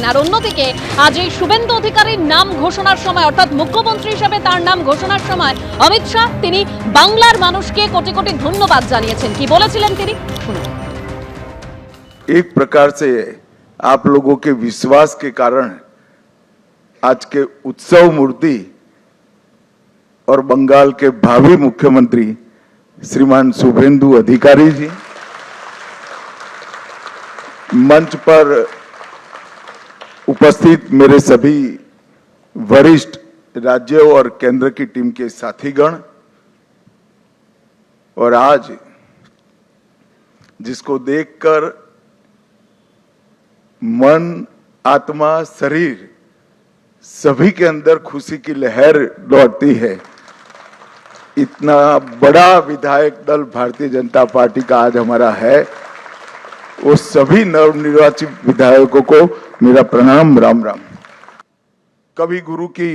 আর অন্যদিকে আজ এই শুভেন্দু অধিকারীর নাম ঘোষণার সময় অর্থাৎ মুখ্যমন্ত্রী হিসেবে তার নাম ঘোষণার সময় অমিত শাহ তিনি বাংলার মানুষকে কোটি কোটি ধন্যবাদ জানিয়েছেন। কি বলেছিলেন তিনি শুনুন। एक प्रकार से आप लोगों के विश्वास के कारण आज के उत्सव मूर्ति और बंगाल के भावी मुख्यमंत्री श्रीमान शुभेंदु अधिकारी जी मंच पर उपस्थित मेरे सभी वरिष्ठ राज्य और केंद्र की टीम के साथीगण और आज जिसको देखकर मन आत्मा शरीर सभी के अंदर खुशी की लहर दौड़ती है। इतना बड़ा विधायक दल भारतीय जनता पार्टी का आज हमारा है, वो सभी नवनिर्वाचित विधायकों को मेरा प्रणाम, राम राम। कवि गुरु की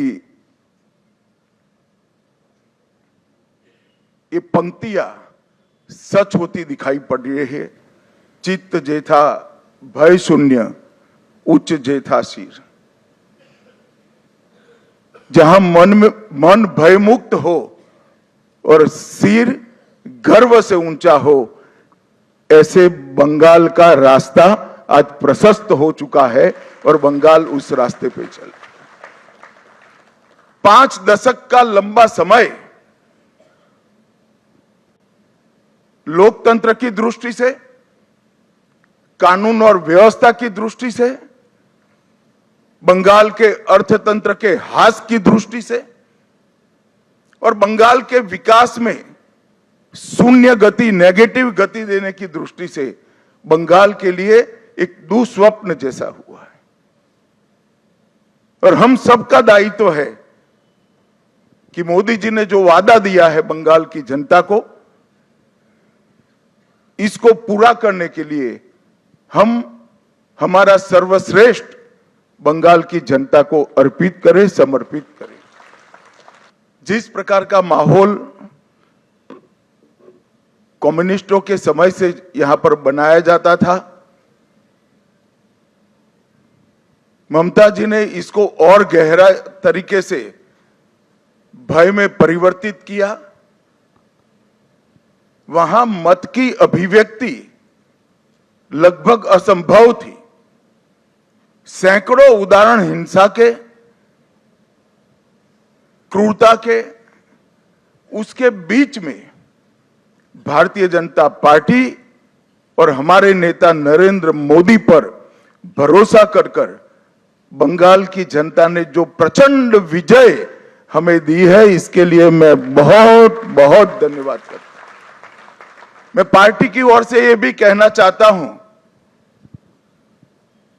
ये पंक्तियां सच होती दिखाई पड़ रही है। चित्त जेठा भय शून्य उच्च जेठा सिर। जहां मन भय मुक्त हो और सिर गर्व से ऊंचा हो, ऐसे बंगाल का रास्ता आज प्रशस्त हो चुका है और बंगाल उस रास्ते पे चल। 5 दशक का लंबा समय लोकतंत्र की दृष्टि से, कानून और व्यवस्था की दृष्टि से, बंगाल के अर्थतंत्र के ह्रास की दृष्टि से और बंगाल के विकास में शून्य गति, नेगेटिव गति देने की दृष्टि से बंगाल के लिए एक दुस्वप्न जैसा हुआ है। और हम सबका दायित्व है कि मोदी जी ने जो वादा दिया है बंगाल की जनता को, इसको पूरा करने के लिए हम हमारा सर्वश्रेष्ठ बंगाल की जनता को अर्पित करें, समर्पित करें। जिस प्रकार का माहौल कम्युनिस्टों के समय से यहां पर बनाया जाता था, ममता जी ने इसको और गहरा तरीके से भय में परिवर्तित किया। वहां मत की अभिव्यक्ति लगभग असंभव थी। सैकड़ों उदाहरण हिंसा के, क्रूरता के, उसके बीच में भारतीय जनता पार्टी और हमारे नेता नरेंद्र मोदी पर भरोसा कर बंगाल की जनता ने जो प्रचंड विजय हमें दी है, इसके लिए मैं बहुत बहुत धन्यवाद करता हूं। मैं पार्टी की ओर से यह भी कहना चाहता हूं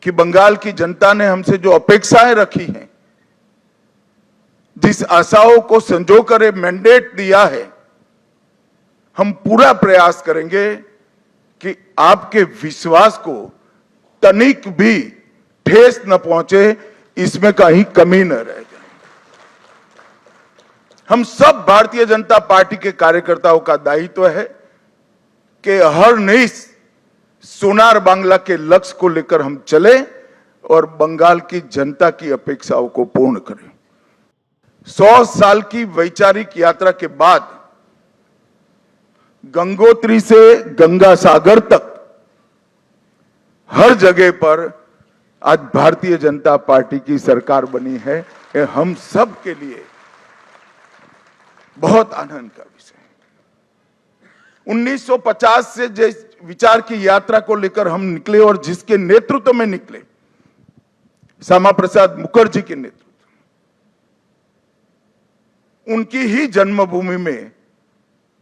कि बंगाल की जनता ने हमसे जो अपेक्षाएं रखी हैं, जिस आशाओं को संजोकर मैंडेट दिया है, हम पूरा प्रयास करेंगे कि आपके विश्वास को तनिक भी ठेस न पहुंचे, इसमें कहीं कमी न रह जाए। हम सब भारतीय जनता पार्टी के कार्यकर्ताओं का दायित्व है कि हर नई सोनार बांग्ला के लक्ष्य को लेकर हम चले और बंगाल की जनता की अपेक्षाओं को पूर्ण करें। 100 साल की वैचारिक यात्रा के बाद गंगोत्री से गंगा सागर तक हर जगह पर आज भारतीय जनता पार्टी की सरकार बनी है। ये हम सब के लिए बहुत आनंद का विषय है। 1950 से जिस विचार की यात्रा को लेकर हम निकले और जिसके नेतृत्व में निकले, श्यामा प्रसाद मुखर्जी के नेतृत्व, उनकी ही जन्मभूमि में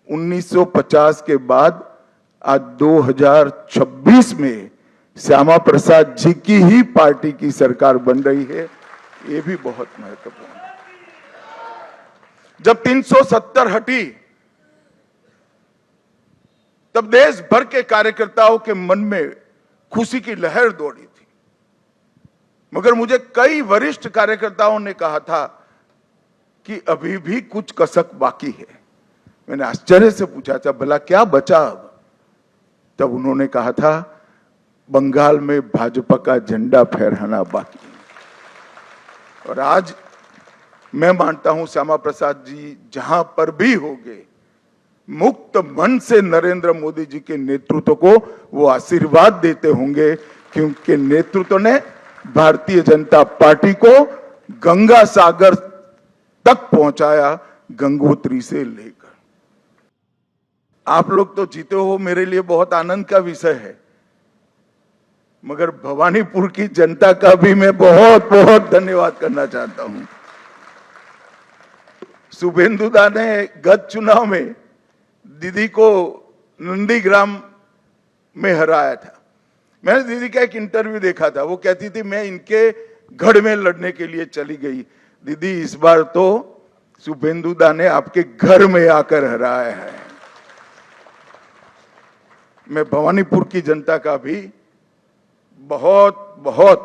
1950 के बाद आज 2026 में श्यामा प्रसाद जी की ही पार्टी की सरकार बन रही है। ये भी बहुत महत्वपूर्ण है। जब 370 हटी, तब देश भर के कार्यकर्ताओं के मन में खुशी की लहर दौड़ी थी। मगर मुझे कई वरिष्ठ कार्यकर्ताओं ने कहा था कि अभी भी कुछ कसक बाकी है। मैंने आश्चर्य से पूछा था, भला क्या बचा अब? तब उन्होंने कहा था, बंगाल में भाजपा का झंडा फहराना बाकी है। और आज मैं मानता हूं श्यामा प्रसाद जी जहां पर भी होंगे, मुक्त मन से नरेंद्र मोदी जी के नेतृत्व को वो आशीर्वाद देते होंगे, क्योंकि नेतृत्व ने भारतीय जनता पार्टी को गंगा सागर तक पहुंचाया, गंगोत्री से लेकर। आप लोग तो जीते हो, मेरे लिए बहुत आनंद का विषय है, मगर भवानीपुर की जनता का भी मैं बहुत बहुत धन्यवाद करना चाहता हूं। शुभेंदुदा ने गत चुनाव में दीदी को नंदीग्राम में हराया था। मैंने दीदी का एक इंटरव्यू देखा था, वो कहती थी मैं इनके गढ़ में लड़ने के लिए चली गई। दीदी इस बार तो शुभेंदुदा ने आपके घर में आकर हराया है। मैं भवानीपुर की जनता का भी बहुत बहुत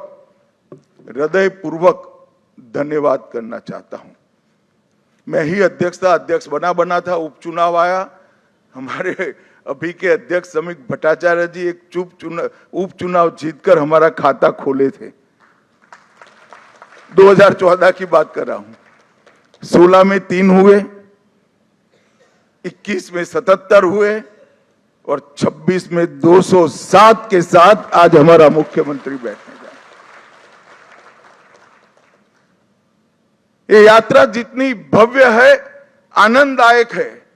हृदयपूर्वक धन्यवाद करना चाहता हूं। मैं ही अध्यक्ष बना था, उपचुनाव आया, हमारे अभी के अध्यक्ष समीक भट्टाचार्य जी एक उपचुनाव जीतकर हमारा खाता खोले थे। 2014 की बात कर रहा हूं। 16 में 3 हुए, 21 में 77 हुए और 26 में 207 के साथ आज हमारा मुख्यमंत्री बैठने जा रहे। ये यात्रा जितनी भव्य है, आनंददायक है,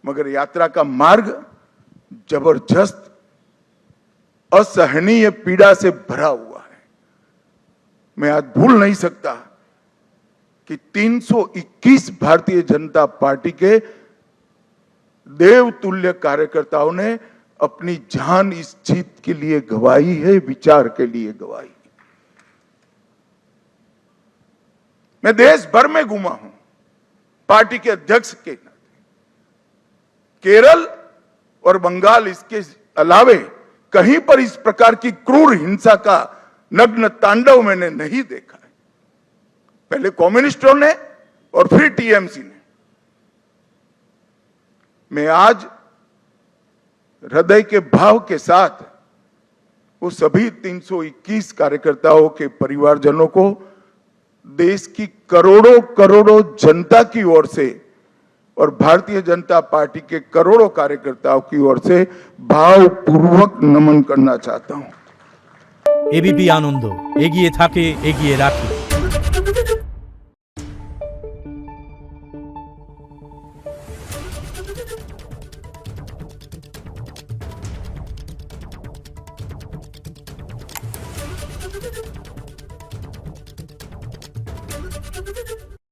मगर यात्रा का मार्ग जबरदस्त असहनीय पीड़ा से भरा हुआ है। मैं आज भूल नहीं सकता कि 321 भारतीय जनता पार्टी के देवतुल्य कार्यकर्ताओं ने अपनी जान इस जीत के लिए गंवाई है, विचार के लिए गंवाई। मैं देश भर में घूमा हूं पार्टी के अध्यक्ष के नाते। केरल और बंगाल इसके अलावे कहीं पर इस प्रकार की क्रूर हिंसा का नग्न तांडव मैंने नहीं देखा है। पहले कम्युनिस्टों ने और फिर टीएमसी ने। मैं आज हृदय के भाव के साथ वो सभी 321 कार्यकर्ताओं के परिवारजनों को देश की करोड़ों करोड़ों जनता की ओर से और भारतीय जनता पार्टी के करोड़ों कार्यकर्ताओं की ओर से भावपूर्वक नमन करना चाहता हूं। एबीपी आनंद एगिए थाके एगिए राखे।